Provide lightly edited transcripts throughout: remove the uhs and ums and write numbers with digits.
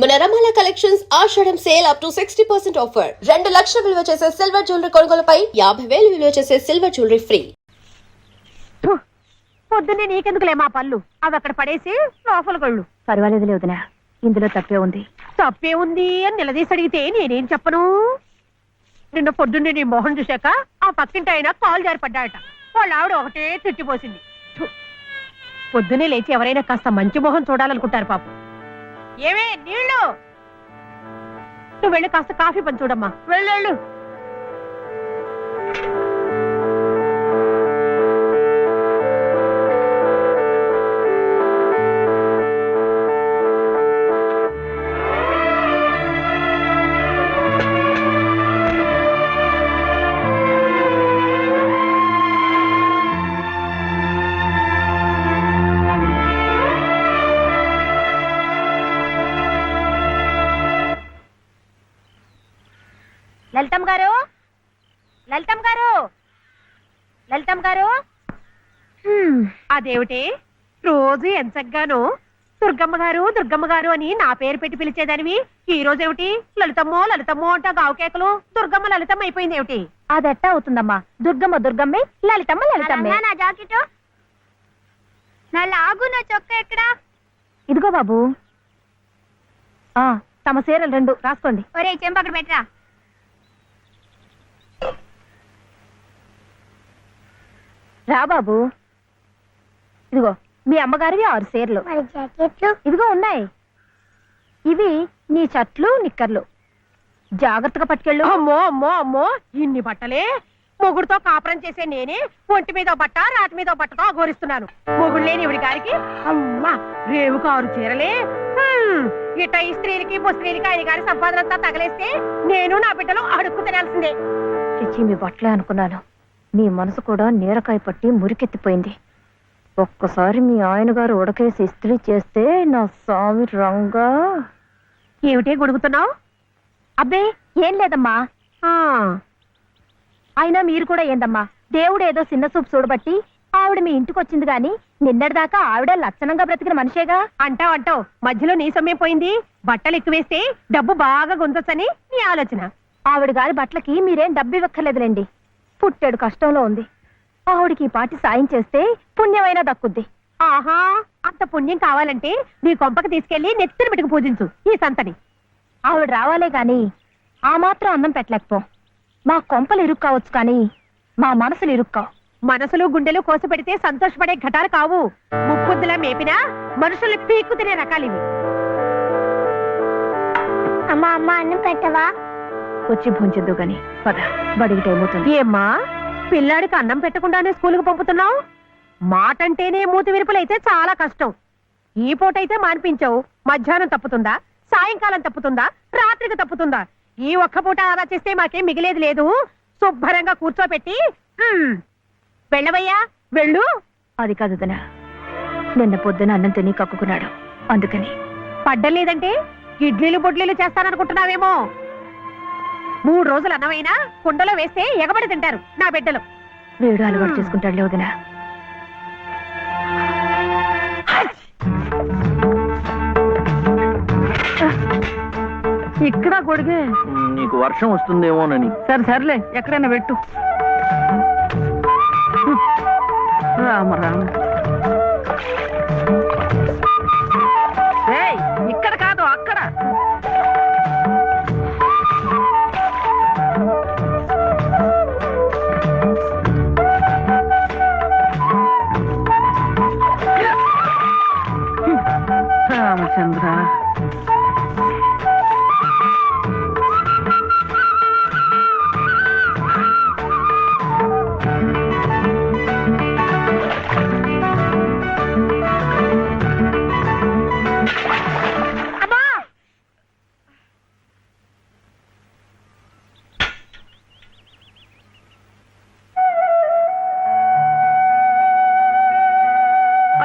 మన Ramala collections Ashadham sale up to 60% offer. 2 లక్షల విలువ చేసే సిల్వర్ జ్యువెలరీ కొనుగోలుపై 50,000 విలువ చేసే సిల్వర్ జ్యువెలరీ ఫ్రీ. పొద్దున్నే నీకెందుకులే మా పళ్ళు అవి అక్కడ పడేసి లోపల కొళ్ళు. పర్వాలేదు వదినా, ఇందులో తప్పే ఉంది. తప్పే ఉంది అని నిలదీసి అడిగితే నేనేం చెప్పను. నిన్న పొద్దున్నే నీ మొహం చూశాక ఆ పక్కింటి ఆయన కాలు జారి పడ్డాయట. వాళ్ళ ఆవిడ ఒకటే తిట్టిపోసింది. పొద్దున్నే లేచి ఎవరైనా కాస్త మంచి మొహం చూడాలనుకుంటారు పాపం. ఏమే నీళ్ళు, నువ్వు వెళ్ళి కాస్త కాఫీ పని చూడమ్మా. వెళ్ళు. లలితమ్మ గారు అదేమిటి రోజు ఎంచగ్గాను దుర్గమ్మ గారు అని నా పేరు పెట్టి పిలిచేదానివి, ఈ రోజేమిటి లలితమ్మో అంటా గావుకేకలు దుర్గమ్మ లలితమ్మ అయిపోయింది ఏమిటి? అదెట్టా అవుతుందమ్మా, దుర్గమ్మే లలితమ్మే. నా జాకెట్ నా లాగు నా చొక్క ఎక్కడా? ఇదిగో బాబు, తమ చీరలు 2 రాసుకోండి. ఒరే చెంప అక్కడ పెట్టరా. రా బాబు, ఇదిగో మీ అమ్మగారివి 6 చీరలు. ఇదిగో ఉన్నాయి, ఇవి నీ చట్లు నిక్కర్లు. జాగ్రత్తగా పట్టుకెళ్ళు. అమ్మో ఇన్ని బట్టలే? మొగుడుతో కాపురం చేసే నేనే ఒంటి మీద బట్ట రాటి మీద బట్టతో అఘోరిస్తున్నాను. మొగుడు లేని ఇవిడి గారికి అమ్మా రేవు 6 చీరలే. ఇట ఈ స్త్రీలకి ముస్త్రీలకి ఆయన గారి సంపాదన అంతా తగలేస్తే నేను నా బిడ్డలు అడుక్కు తినాల్సిందే. చిచ్చి, మీ బట్టలే అనుకున్నాను. నీ మనసు కూడా నీరకాయ పట్టి మురికెత్తిపోయింది. ఒక్కసారి మీ ఆయన గారు ఉడకేసి ఇస్త్రీ చేస్తే నా స్వామి రంగా. ఏమిటే గొడుగుతున్నావు? అబ్బే ఏం లేదమ్మా. అయినా మీరు కూడా ఏందమ్మా, దేవుడు ఏదో చిన్న చూపు చూడబట్టి ఆవిడ మీ ఇంటికి వచ్చింది గాని నిన్నటిదాకా ఆవిడ లక్షణంగా బ్రతికిన మనిషేగా. అంటావు మధ్యలో నీ సమయం పోయింది. బట్టలు ఎక్కువేస్తే డబ్బు బాగా గుంజొచ్చని నీ ఆలోచన. ఆవిడ గారి బట్టలకి మీరేం డబ్బు ఇవ్వక్కర్లేదులేండి. పుట్టాడు కష్టంలో ఉంది. ఆవిడికి ఈ పాటి సాయం చేస్తే పుణ్యమైనా దక్కుద్ది. ఆహా, అంత పుణ్యం కావాలంటే నీ కొంపకి తీసుకెళ్లి నెత్తిన పెట్టుకు పూజించు ఈ సంతని. ఆవిడ రావాలే గాని ఆ మాత్రం అన్నం పెట్టలేకపో. మా కొంపలు ఇరుక్కు కావచ్చు కానీ మా మనసులు ఇరుక్కావు. మనసులు గుండెలు కోసి పెడితే సంతోషపడే ఘటాలు కావు. ముప్పుద్దులా మేపినా మనుషులు పీక్కు తినే రకాలివి. అమ్మా అన్నం పెట్టవా? వచ్చి భుంచొద్దు గాని పద, బడికి టైం అవుతుంది. ఏమ్మా, పిల్లాడికి అన్నం పెట్టకుండానే స్కూల్కి పంపుతున్నావు? మాటంటేనే మూతి విరుపులైతే చాలా కష్టం. ఈ పూటైతే మాన్పించావు, మధ్యాహ్నం తప్పుతుందా, సాయంకాలం తప్పుతుందా, రాత్రికి తప్పుతుందా? ఈ ఒక్క పూట ఆదా చేస్తే మాకేం మిగిలేదు లేదు. శుభ్రంగా కూర్చోపెట్టి వెళ్ళవయ్యా, వెళ్ళు. అది కాదు దినా, నిన్న పొద్దున అన్నం తిని కక్కుకున్నాడు, అందుకని. పడ్డలేదంటే ఇడ్లీలు బొడ్లీలు చేస్తాననుకుంటున్నావేమో. 3 రోజులు అన్నమైనా కుండలో వేస్తే ఎగబడి తింటారు నా బిడ్డలు. వేడు అలవాటు చేసుకుంటాడు వదినా. ఇక్కడ గొడిగే నీకు వర్షం వస్తుందేమోనని. సర్లే ఎక్కడైనా పెట్టు. రామ ఇక్కడ కాదు అక్కడ. రామచంద్ర,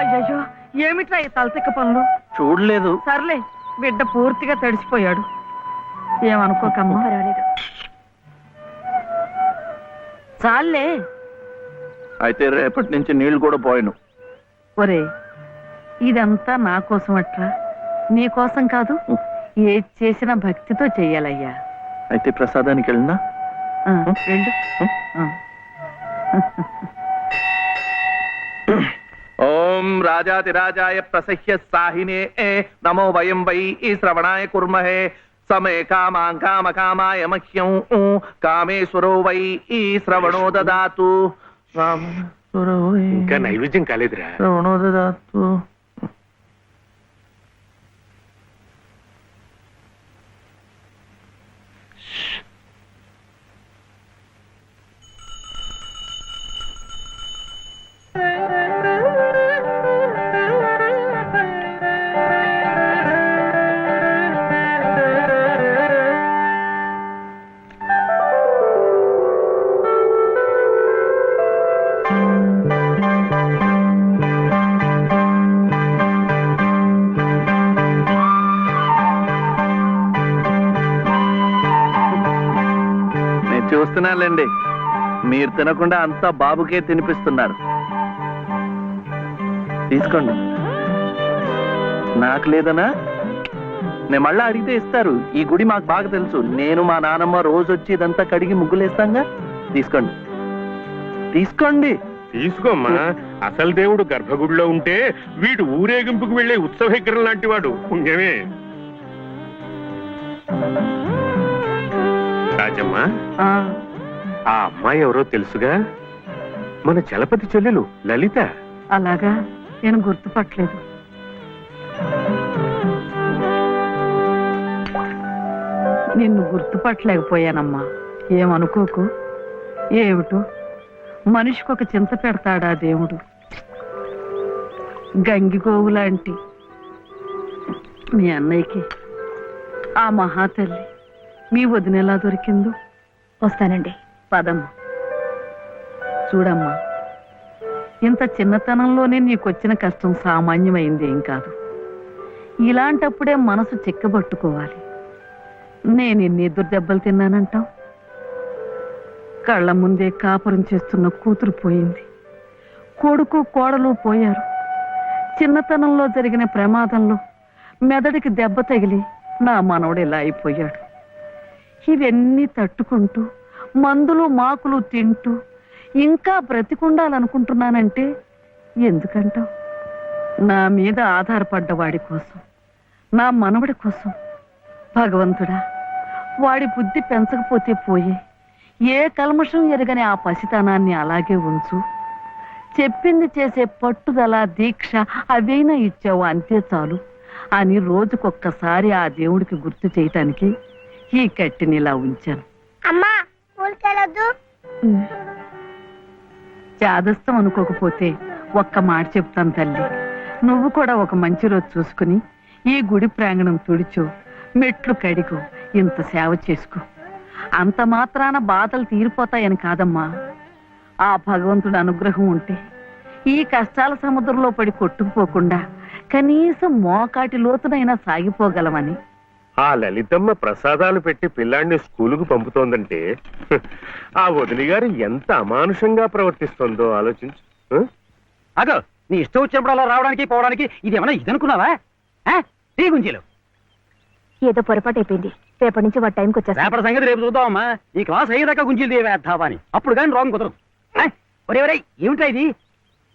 అయ్యో ఏమిట్రా ఈ తలతిక్క పనులు? చూడలేదు. సర్లే, బిడ్డ పూర్తిగా తడిసిపోయాడు, ఏమనుకోకమ్మా. పర్వాలేదు. చాలే. అయితే రేపటి నుంచి నీళ్లు కూడా పోయను. ఒరే, ఇదంతా నా కోసం అట్రా, నీ కోసం కాదు. ఏది చేసినా భక్తితో చెయ్యాలయ్యా. అయితే ప్రసాదానికి వెళ్ళినా ఆ, వెళ్ళు. ఆ. ఓం రాజాతిరాజాయ ప్రసహ్య సాహినే నమో వయం వై ఈ శ్రవణాయ కుర్మహే సమే కామాం కామ కామాయ మహ్యం కామేశ్వరో వై ఈ శ్రవణో దదాతు. కామేశ్వరో వై ఇంకా నైవేద్యం కాలేదురా. శ్రవణో దదాతు. చూస్తున్నానులేండి, మీరు తినకుండా అంతా బాబుకే తినిపిస్తున్నారు. తీసుకోండి. నాకు లేదనా? నేను మళ్ళా అడిగితే ఇస్తారు. ఈ గుడి మాకు బాగా తెలుసు. నేను మా నానమ్మ రోజు వచ్చి ఇదంతా కడిగి ముగ్గులేస్తాంగా. తీసుకోండి తీసుకోండి. తీసుకోమ్మా. అసలు దేవుడు గర్భగుడిలో ఉంటే వీడు ఊరేగింపుకు వెళ్లే ఉత్సవ విగ్రహం లాంటి వాడు. పుణ్యమే. రాజమ్మా, ఆ, ఆ అమ్మాయి ఎవరో తెలుసుగా? మన చలపతి చెల్లెలు లలిత. అలాగా, నేను గుర్తుపట్టలేదు. నిన్ను గుర్తుపట్టలేకపోయానమ్మా. ఏమనుకోకు. ఏమిటో మనిషికి ఒక చింత పెడతాడా దేవుడు. గంగిగోవు లాంటి మీ అన్నయ్యకి ఆ మహాతల్లి మీ వదిన ఎలా దొరికిందో. వస్తానండి. పదమ్మా. చూడమ్మా, ఇంత చిన్నతనంలోనే నీకొచ్చిన కష్టం సామాన్యమైంది ఏం కాదు. ఇలాంటప్పుడే మనసు చిక్కబట్టుకోవాలి. నేను ఎన్ని ఎదురు దెబ్బలు తిన్నానంటావు? కళ్ళ ముందే కాపురం చేస్తున్న కూతురు పోయింది. కొడుకు కోడలు పోయారు. చిన్నతనంలో జరిగిన ప్రమాదంలో మెదడికి దెబ్బ తగిలి నా మనవడు ఇలా అయిపోయాడు. ఇవన్నీ తట్టుకుంటూ మందులు మాకులు తింటూ ఇంకా బ్రతికుండాలనుకుంటున్నానంటే ఎందుకంటావు? నా మీద ఆధారపడ్డ వాడి కోసం, నా మనవడి కోసం. భగవంతుడా, వాడి బుద్ధి పెంచకపోతే పోయే. ఏ కల్మషం ఎరగని ఆ పసితనాన్ని అలాగే ఉంచు. చెప్పింది చేసే పట్టుదల, దీక్ష అవైనా ఇచ్చావు, అంతే చాలు అని రోజుకొక్కసారి ఆ దేవుడికి గుర్తు చేయటానికి ఈ కట్టిని ఇలా ఉంచాను. అమ్మా ఊరికెళ్ళొద్దు. చాదస్తం అనుకోకపోతే ఒక్క మాట చెప్తాను తల్లి. నువ్వు కూడా ఒక మంచి రోజు చూసుకుని ఈ గుడి ప్రాంగణం తుడిచో, మెట్లు కడిగో, ఇంత సేవ చేసుకో. అంత మాత్రాన బాధలు తీరిపోతాయని కాదమ్మా. ఆ భగవంతుడి అనుగ్రహం ఉంటే ఈ కష్టాల సముద్రంలో పడి కొట్టుకుపోకుండా కనీసం మోకాటి లోతునైనా సాగిపోగలమని. ఆ లలితమ్మ ప్రసాదాలు పెట్టి పిల్లాడిని స్కూలుకు పంపుతోందంటే ఆ వదిలి గారు ఎంత అమానుషంగా ప్రవర్తిస్తోందో ఆలోచించు. అగో, నీ ఇష్టం వచ్చినప్పుడు అలా రావడానికి పోవడానికి ఇది ఏమన్నా ఇదనుకున్నావా? టీ గుంజీలు ఏదో పొరపాటు అయిపోయింది. రేపటి నుంచి వాడి టైంకి వచ్చేస్తా. రేపటి సంగతి రేపు చూద్దామమ్మా. ఈ క్లాస్ అయ్యేదాకా గుంజీలు తీవేద్దావా అని. అప్పుడు కానీ రాంగ్ కుదరదు. ఒరే ఒరే, ఏమిట్రా ఇది?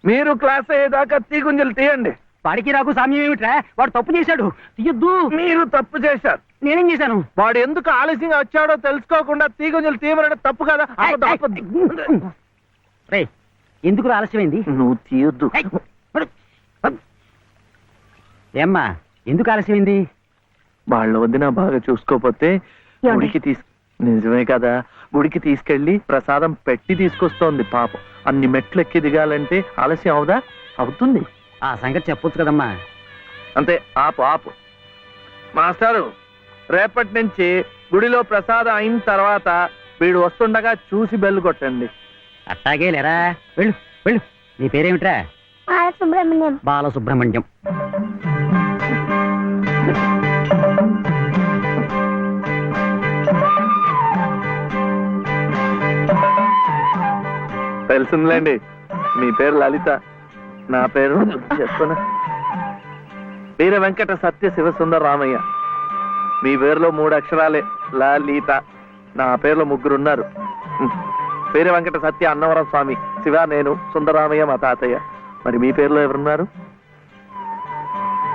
మీరు క్లాస్ అయ్యేదాకా తీగుంజలు తీయండి. వాడికి నాకు సామ్యం ఏమిట్రా? వాడు తప్పు చేశాడు, తీయొద్దు. మీరు తప్పు చేశారు. నేనేం చేశాను? వాడు ఎందుకు ఆలస్యంగా వచ్చాడో తెలుసుకోకుండా తీగుంజలు తీయమనడం తప్పు కదా. రే, ఎందుకు ఆలస్యమైంది? నువ్వు తీయొద్దు. ఏమ్మా, ఎందుకు ఆలస్యమైంది? వాళ్ళ వదిన బాగా చూసుకోపోతే గుడికి నిజమే కదా, గుడికి తీసుకెళ్లి ప్రసాదం పెట్టి తీసుకొస్తోంది పాపం. అన్ని మెట్లు ఎక్కి దిగాలంటే ఆలస్యం అవుదా? అవుతుంది. ఆ సంగతి చెప్పొచ్చు కదమ్మా. అంతే. ఆపు ఆపు. మాస్టారు, రేపటి నుంచి గుడిలో ప్రసాదం అయిన తర్వాత వీడు వస్తుండగా చూసి బెల్లు కొట్టండి. అట్టాగే లేరా. వెళ్ళు వెళ్ళు. నీ పేరేమిట్రా? బాలసుబ్రహ్మణ్యం. బాలసుబ్రహ్మణ్యం. తెలిసిందిలేండి, మీ పేరు లలిత, నా పేరు చెప్పున వీర వెంకట సత్య శివసుందర రామయ్య. మీ పేరులో 3 అక్షరాలే లలిత. నా పేరులో 3 ఉన్నారు. పేరు వెంకట సత్య అన్నవరం స్వామి, శివ నేను, సుందరామయ్య మా తాతయ్య. మరి మీ పేరులో ఎవరున్నారు?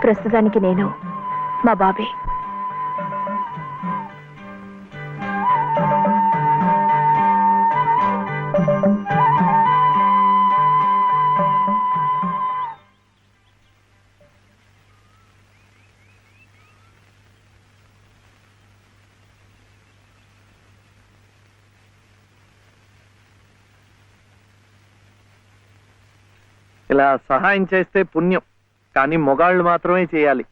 ప్రస్తుతానికి నేను, మా బాబే. ఇలా సహాయం చేస్తే పుణ్యం, కానీ మొగాళ్ళు మాత్రమే చేయాలి.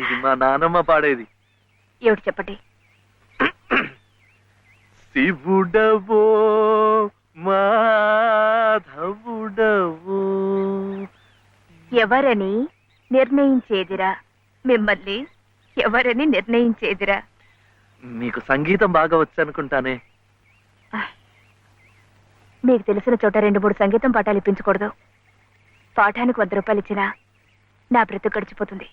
ఇది మా నానమ్మ పాడేది. ఏమిటి చెప్పండి. శివుడవో మాధవుడవో ఎవరని నిర్ణయించేదిరా? మిమ్మల్ని ఎవరని నిర్ణయించేదిరా? మీకు సంగీతం బాగా వచ్చనుకుంటానే. మీకు తెలిసిన చోట 2-3 సంగీతం పాఠాలు ఇప్పించకూడదు. పాఠానికి 100 రూపాయలు ఇచ్చినా నా బ్రతుకు గడిచిపోతుంది.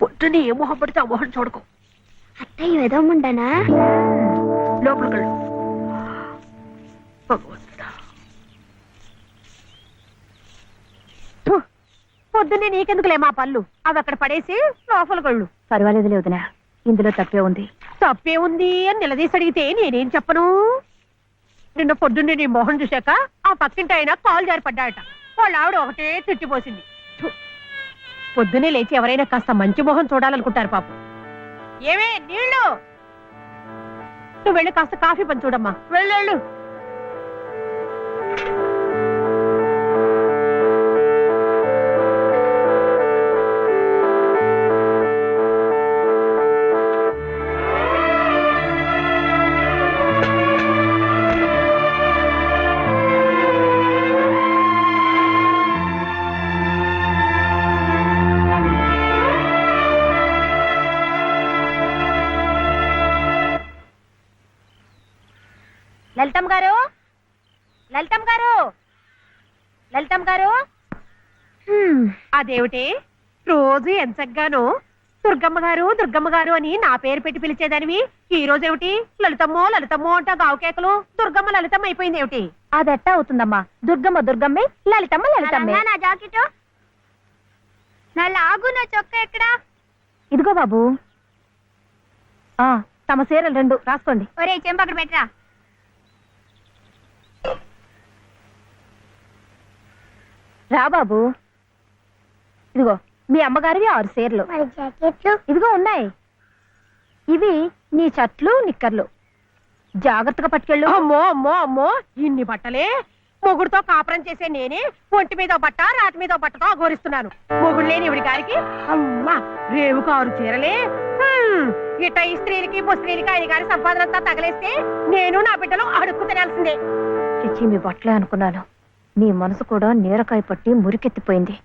పొద్దున్నే ఏ మొహం పడితే ఆ మొహం చూడకు. అత్తయ్య వెదమ్మంటానా? లోపలికి వెళ్ళు. భగవంతుడా. థు, పొద్దున్నే నీకెందుకులే మా పళ్ళు, అవి అక్కడ పడేసి లోపలికి వెళ్ళు. పర్వాలేదులే వదినా, ఇందులో తప్పే ఉంది. తప్పే ఉంది అని నిలదీసి అడిగితే నేనేం చెప్పను? నిన్న పొద్దున్నే నీ మొహం చూశాక ఆ పక్కింటి ఆయన కాలు జారి పడ్డాడట. వాళ్ళ ఆవిడ ఒకటే తిట్టిపోసింది. థు, పొద్దునే లేచి ఎవరైనా కాస్త మంచి మొహం చూడాలనుకుంటారు పాపం. ఏమే నీళ్ళు, నువ్వు వెళ్ళి కాస్త కాఫీ పని చూడమ్మా. వెళ్ళు. లలితమ్మ గారు, లలితమ్మ గారు, లలితమ్మ గారు. అదేమిటి రోజు ఎంచగ్గాను దుర్గమ్మ గారు అని నా పేరు పెట్టి పిలిచేదానివి, ఈ రోజు ఏమిటి లలితమ్మో అంట గావు కేకలు? దుర్గమ్మ లలితమ్మ అయిపోయింది ఏమిటి? అదెట్టా అవుతుందమ్మా. దుర్గమ్మే, లలితమ్మే. నా జాకెట్, నా లాగు, నా చొక్కా ఎక్కడా? ఇదిగో బాబు. తమ చీరలు 2 రాసుకోండి. ఒరే చెంప అక్కడ పెట్టరా. రా బాబు. ఇదిగో మీ అమ్మగారివి 6 చీరలు. మరి జాకెట్లు? ఇదిగో ఉన్నాయి. ఇవి నీ చట్లు, నిక్కర్లు. జాగ్రత్తగా పట్టుకెళ్ళు. అమ్మో ఇన్ని బట్టలే? మొగుడుతో కాపురం చేసే నేనే ఒంటి మీద బట్ట, రాటి మీద బట్టతో అఘోరిస్తున్నాను. మొగుడు లేని ఇవిడి గారికి అమ్మా రేవు 6 చీరలే. ఇట్ట ఈ స్త్రీలకి ముస్త్రీలకి ఆయన గారి సంపాదన అంతా తగలేస్తే నేను నా బిడ్డలు అడుక్కు తినాల్సిందే. చిచ్చి, మీ బట్టలే అనుకున్నాను. నీ మనసు కూడా నీరకాయ పట్టి మురికెత్తిపోయింది.